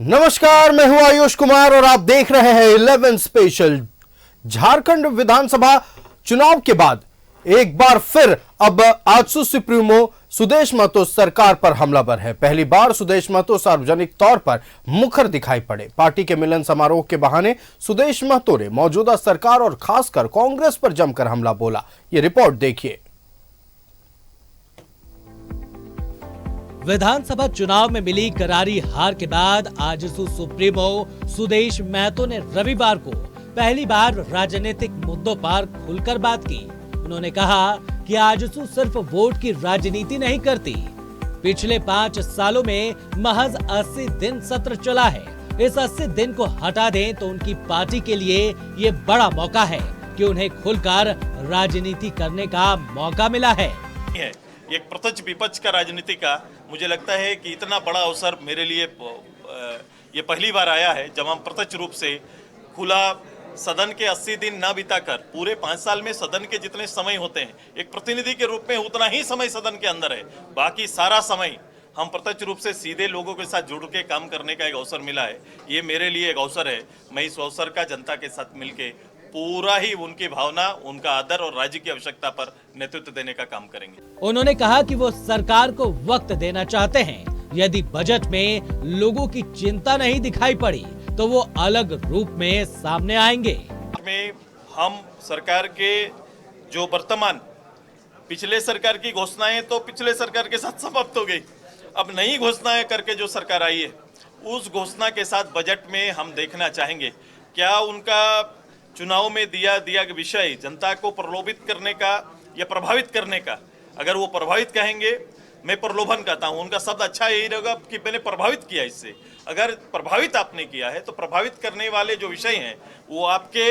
नमस्कार, मैं हूं आयुष कुमार और आप देख रहे हैं 11 स्पेशल। झारखंड विधानसभा चुनाव के बाद एक बार फिर अब आजसू सुप्रीमो सुदेश महतो सरकार पर हमलावर है। पहली बार सुदेश महतो सार्वजनिक तौर पर मुखर दिखाई पड़े। पार्टी के मिलन समारोह के बहाने सुदेश महतो ने मौजूदा सरकार और खासकर कांग्रेस पर जमकर हमला बोला। ये रिपोर्ट देखिए। विधानसभा चुनाव में मिली करारी हार के बाद आजसू सुप्रीमो सुदेश महतो ने रविवार को पहली बार राजनीतिक मुद्दों पर खुलकर बात की। उन्होंने कहा कि आजसू सिर्फ वोट की राजनीति नहीं करती। पिछले 5 सालों में महज 80 दिन सत्र चला है। इस 80 दिन को हटा दें तो उनकी पार्टी के लिए ये बड़ा मौका है कि उन्हें खुलकर राजनीति करने का मौका मिला है। एक प्रत्यक्ष विपक्ष का राजनीति का मुझे लगता है कि इतना बड़ा अवसर मेरे लिए ये पहली बार आया है जब हम प्रत्यक्ष रूप से खुला सदन के 80 दिन न बिताकर पूरे 5 साल में सदन के जितने समय होते हैं एक प्रतिनिधि के रूप में उतना ही समय सदन के अंदर है, बाकी सारा समय हम प्रत्यक्ष रूप से सीधे लोगों के साथ जुड़ के काम करने का एक अवसर मिला है। ये मेरे लिए एक अवसर है। मैं इस अवसर का जनता के साथ मिलके पूरा ही उनकी भावना, उनका आदर और राज्य की आवश्यकता पर नेतृत्व देने का काम करेंगे। उन्होंने कहा कि वो सरकार को वक्त देना चाहते हैं। यदि बजट में लोगों की चिंता नहीं दिखाई पड़ी तो वो अलग रूप में सामने आएंगे। में हम सरकार के जो वर्तमान पिछले सरकार की घोषणाएं तो पिछले सरकार के साथ समाप्त हो गई। अब नई घोषणाएं करके जो सरकार आई है उस घोषणा के साथ बजट में हम देखना चाहेंगे क्या उनका चुनाव में दिया विषय जनता को प्रलोभित करने का या प्रभावित करने का। अगर वो प्रभावित कहेंगे, मैं प्रलोभन कहता हूँ, उनका शब्द अच्छा यही रहेगा कि मैंने प्रभावित किया। इससे अगर प्रभावित आपने किया है तो प्रभावित करने वाले जो विषय हैं वो आपके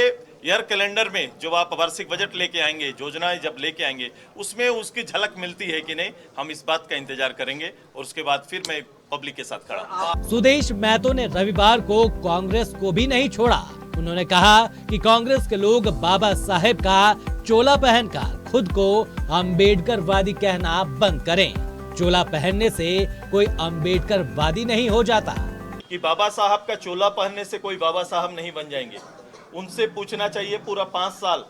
ईयर कैलेंडर में जो आप वार्षिक बजट लेके आएंगे, योजनाएं जब लेके आएंगे उसमें उसकी झलक मिलती है कि नहीं, हम इस बात का इंतजार करेंगे और उसके बाद फिर मैं पब्लिक के साथ खड़ा हूं। सुदेश महतो ने रविवार को कांग्रेस को भी नहीं छोड़ा। उन्होंने कहा कि कांग्रेस के लोग बाबा साहेब का चोला पहनकर खुद को अम्बेडकरवादी कहना बंद करें। चोला पहनने से कोई अम्बेडकरवादी नहीं हो जाता। कि बाबा साहब का चोला पहनने से कोई बाबा साहब नहीं बन जाएंगे। उनसे पूछना चाहिए पूरा 5 साल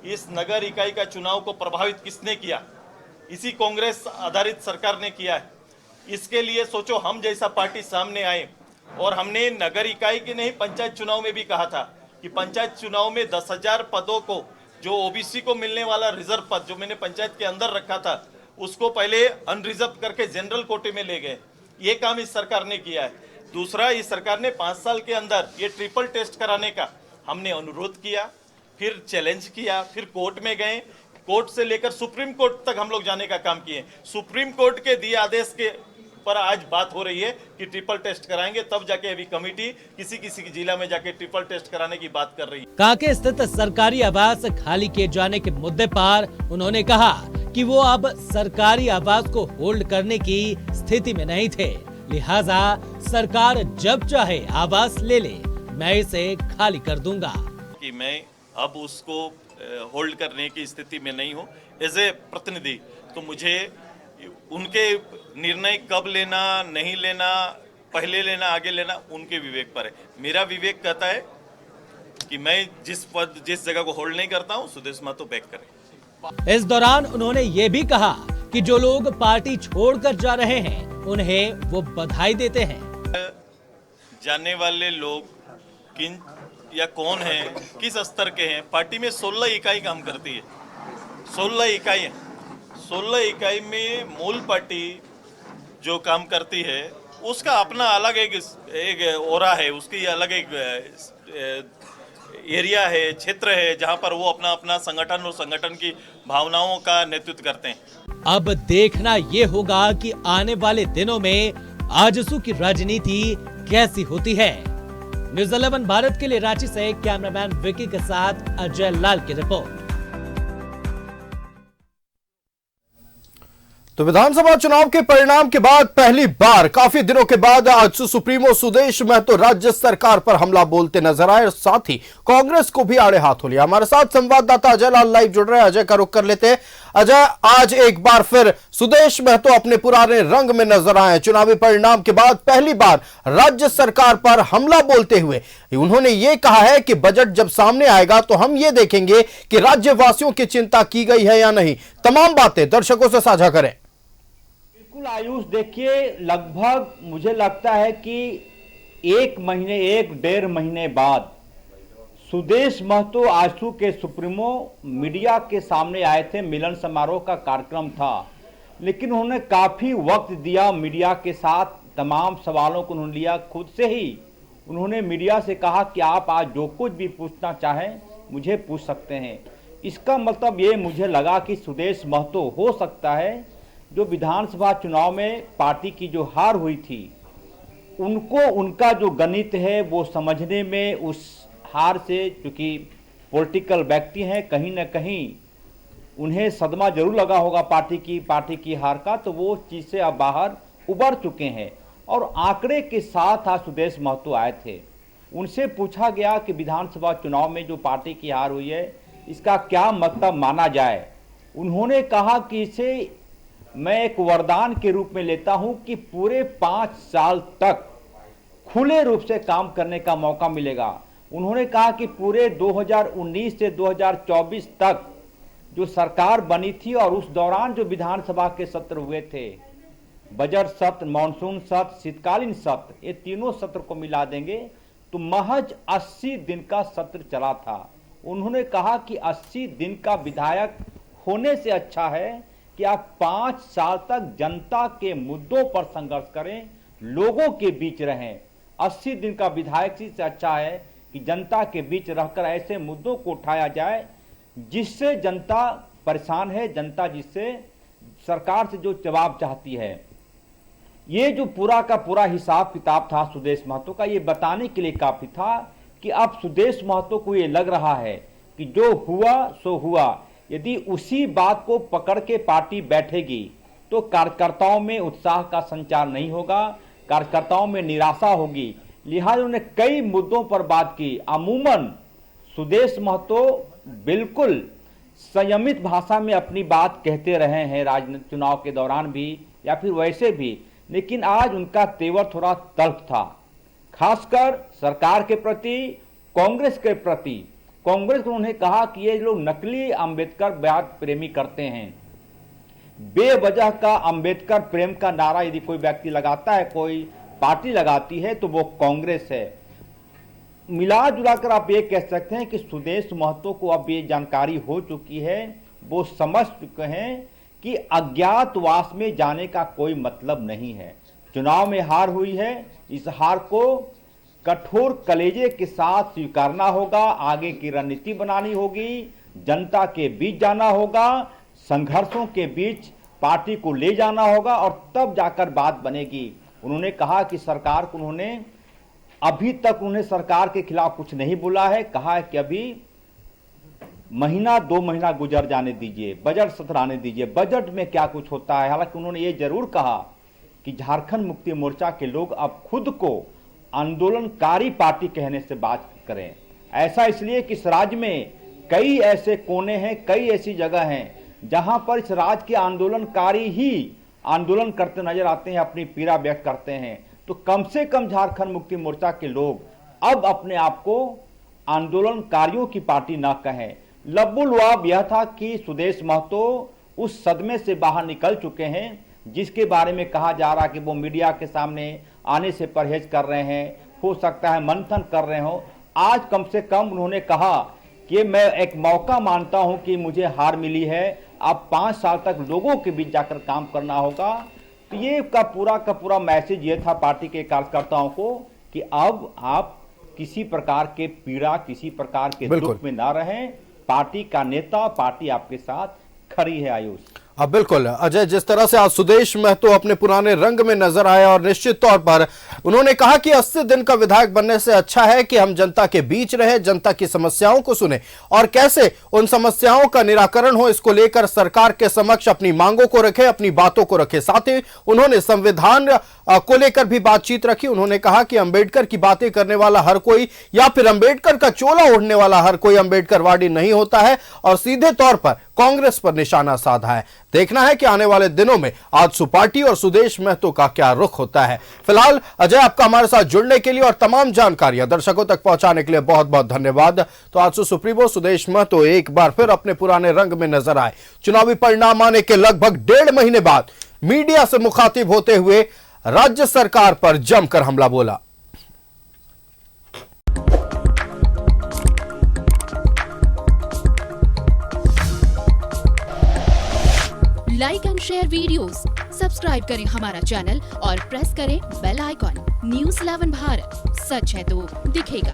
इस नगर इकाई का चुनाव को प्रभावित किसने किया? इसी कांग्रेस आधारित सरकार ने किया है। इसके लिए सोचो, हम जैसा पार्टी सामने आए और हमने नगर इकाई की नहीं पंचायत चुनाव में भी कहा था कि पंचायत चुनाव में 10,000 पदों को जो ओबीसी को मिलने वाला रिजर्व पद जो मैंने पंचायत के अंदर रखा था उसको पहले अनरिजर्व करके जनरल कोटे में ले गए। ये काम इस सरकार ने किया है। दूसरा, इस सरकार ने 5 साल के अंदर ये ट्रिपल टेस्ट कराने का हमने अनुरोध किया, फिर चैलेंज किया, फिर कोर्ट में गए, कोर्ट से लेकर सुप्रीम कोर्ट तक हम लोग जाने का काम किए। सुप्रीम कोर्ट के दिए आदेश के पर आज बात हो रही है कि ट्रिपल टेस्ट कराएंगे, तब जाके अभी कमेटी किसी जिला में जाके ट्रिपल टेस्ट कराने की बात कर रही है। कांके स्थित सरकारी आवास खाली किए जाने के मुद्दे पर उन्होंने कहा कि वो अब सरकारी आवास को होल्ड करने की स्थिति में नहीं थे, लिहाजा सरकार जब चाहे आवास ले ले, मैं इसे खाली कर दूंगा। कि मैं अब उसको होल्ड करने की स्थिति में नहीं हूँ एज ए प्रतिनिधि। तो मुझे उनके निर्णय कब लेना, नहीं लेना, पहले लेना, आगे लेना, उनके विवेक पर है। मेरा विवेक कहता है कि मैं जिस जगह को होल्ड नहीं करता हूँ सुदेश महतो बैक करें। इस दौरान उन्होंने ये भी कहा कि जो लोग पार्टी छोड़कर जा रहे हैं उन्हें वो बधाई देते हैं। जाने वाले लोग किन या कौन है, किस स्तर के हैं। पार्टी में 16 इकाई काम करती है, 16 इकाई है। 16 इकाई में मूल पार्टी जो काम करती है उसका अपना अलग एक ओरा है, उसकी अलग एक एरिया है, क्षेत्र है जहां पर वो अपना संगठन और संगठन की भावनाओं का नेतृत्व करते हैं। अब देखना ये होगा कि आने वाले दिनों में आजसू की राजनीति कैसी होती है। न्यूज़ 11 भारत के लिए रांची से कैमरामैन विकी के साथ अजय लाल की रिपोर्ट। तो विधानसभा चुनाव के परिणाम के बाद पहली बार काफी दिनों के बाद आज सुप्रीमो सुदेश महतो राज्य सरकार पर हमला बोलते नजर आए और साथ ही कांग्रेस को भी आड़े हाथों लिया। हमारे साथ संवाददाता अजय लाल लाइव जुड़ रहे हैं। अजय का रुख कर लेते हैं। अजय, आज एक बार फिर सुदेश महतो अपने पुराने रंग में नजर आए। चुनावी परिणाम के बाद पहली बार राज्य सरकार पर हमला बोलते हुए उन्होंने ये कहा है कि बजट जब सामने आएगा तो हम ये देखेंगे कि राज्यवासियों की चिंता की गई है या नहीं। तमाम बातें दर्शकों से साझा करें। बिल्कुल आयुष, देखिए, लगभग मुझे लगता है कि एक डेढ़ महीने बाद सुदेश महतो आजसू के सुप्रीमो मीडिया के सामने आए थे। मिलन समारोह का कार्यक्रम था, लेकिन उन्होंने काफी वक्त दिया मीडिया के साथ। तमाम सवालों को उन्होंने लिया। खुद से ही उन्होंने मीडिया से कहा कि आप आज जो कुछ भी पूछना चाहें मुझे पूछ सकते हैं। इसका मतलब ये मुझे लगा कि सुदेश महतो हो सकता है जो विधानसभा चुनाव में पार्टी की जो हार हुई थी, उनको उनका जो गणित है वो समझने में, उस हार से, क्योंकि पॉलिटिकल व्यक्ति हैं, कहीं ना कहीं उन्हें सदमा जरूर लगा होगा पार्टी की हार का, तो वो चीज़ से अब बाहर उबर चुके हैं। और आंकड़े के साथ आज सुदेश महतो आए थे। उनसे पूछा गया कि विधानसभा चुनाव में जो पार्टी की हार हुई है इसका क्या मतलब माना जाए। उन्होंने कहा कि इसे मैं एक वरदान के रूप में लेता हूं कि पूरे 5 साल तक खुले रूप से काम करने का मौका मिलेगा। उन्होंने कहा कि पूरे 2019 से 2024 तक जो सरकार बनी थी और उस दौरान जो विधानसभा के सत्र हुए थे, बजट सत्र, मानसून सत्र, शीतकालीन सत्र, ये तीनों सत्र को मिला देंगे तो महज 80 दिन का सत्र चला था। उन्होंने कहा कि 80 दिन का विधायक होने से अच्छा है कि आप 5 साल तक जनता के मुद्दों पर संघर्ष करें, लोगों के बीच रहें। 80 दिन का विधायक से अच्छा है कि जनता के बीच रहकर ऐसे मुद्दों को उठाया जाए जिससे जनता परेशान है, जनता जिससे सरकार से जो जवाब चाहती है। ये जो पूरा का पूरा हिसाब किताब था सुदेश महतो का, ये बताने के लिए काफी था कि अब सुदेश महतो को ये लग रहा है कि जो हुआ सो हुआ। यदि उसी बात को पकड़ के पार्टी बैठेगी तो कार्यकर्ताओं में उत्साह का संचार नहीं होगा, कार्यकर्ताओं में निराशा होगी। लिहाजा उन्होंने कई मुद्दों पर बात की। अमूमन सुदेश महतो बिल्कुल संयमित भाषा में अपनी बात कहते रहे हैं राजनीतिक चुनाव के दौरान भी या फिर वैसे भी, लेकिन आज उनका तेवर थोड़ा तल्ख था, खासकर सरकार के प्रति, कांग्रेस के प्रति। कांग्रेस को उन्होंने कहा कि ये लोग नकली अंबेडकर प्रेमी करते हैं। बेवजह का अंबेडकर प्रेम का नारा यदि कोई व्यक्ति लगाता है, कोई पार्टी लगाती है, तो वो कांग्रेस है। मिला जुलाकर आप ये कह सकते हैं कि सुदेश महतो को अब ये जानकारी हो चुकी है, वो समझ चुके हैं कि अज्ञातवास में जाने का कोई मतलब नहीं है। चुनाव में हार हुई है, इस हार को कठोर कलेजे के साथ स्वीकारना होगा, आगे की रणनीति बनानी होगी, जनता के बीच जाना होगा, संघर्षों के बीच पार्टी को ले जाना होगा और तब जाकर बात बनेगी। उन्होंने कहा कि सरकार को अभी तक उन्हें सरकार के खिलाफ कुछ नहीं बोला है, कहा है कि अभी महीना 2 महीना गुजर जाने दीजिए, बजट सत्र आने दीजिए, बजट में क्या कुछ होता है। हालांकि उन्होंने ये जरूर कहा कि झारखंड मुक्ति मोर्चा के लोग अब खुद को आंदोलनकारी पार्टी कहने से बात करें। ऐसा इसलिए कि इस राज्य में कई ऐसे कोने हैं, कई ऐसी जगह हैं जहां पर इस राज्य के आंदोलनकारी ही आंदोलन करते नजर आते हैं, अपनी पीड़ा व्यक्त करते हैं। तो कम से कम झारखंड मुक्ति मोर्चा के लोग अब अपने आप को आंदोलनकारियों की पार्टी ना कहें। लबुलवाब यह था कि सुदेश महतो उस सदमे से बाहर निकल चुके हैं जिसके बारे में कहा जा रहा कि वो मीडिया के सामने आने से परहेज कर रहे हैं, हो सकता है मंथन कर रहे हो। आज कम से कम उन्होंने कहा कि मैं एक मौका मानता हूं कि मुझे हार मिली है, अब 5 साल तक लोगों के बीच जाकर काम करना होगा। तो ये का पूरा मैसेज ये था पार्टी के कार्यकर्ताओं को कि अब आप किसी प्रकार के पीड़ा, किसी प्रकार के दुख में ना रहें। पार्टी का नेता, पार्टी आपके साथ खड़ी है। आयुष, अब बिल्कुल अजय, जिस तरह से आज सुदेश महतो अपने पुराने रंग में नजर आए और निश्चित तौर पर उन्होंने कहा कि 80 दिन का विधायक बनने से अच्छा है कि हम जनता के बीच रहे, जनता की समस्याओं को सुने और कैसे उन समस्याओं का निराकरण हो, इसको लेकर सरकार के समक्ष अपनी मांगों को रखे, अपनी बातों को रखे। साथ ही उन्होंने संविधान को लेकर भी बातचीत रखी। उन्होंने कहा कि अंबेडकर की बातें करने वाला हर कोई या फिर अंबेडकर का चोला ओढ़ने वाला हर कोई अंबेडकरवादी नहीं होता है और सीधे तौर पर कांग्रेस पर निशाना साधा है। देखना है कि आने वाले दिनों में आजसू पार्टी और सुदेश महतो का क्या रुख होता है। फिलहाल अजय, आपका हमारे साथ जुड़ने के लिए और तमाम जानकारियां दर्शकों तक पहुंचाने के लिए बहुत बहुत धन्यवाद। तो आजसू सुप्रीमो सुदेश महतो एक बार फिर अपने पुराने रंग में नजर आए। चुनावी परिणाम आने के लगभग 1.5 महीने बाद मीडिया से मुखातिब होते हुए राज्य सरकार पर जमकर हमला बोला। Like and share videos, subscribe करें हमारा चैनल और प्रेस करें बेल आइकॉन। न्यूज़ 11 भारत, सच है तो दिखेगा।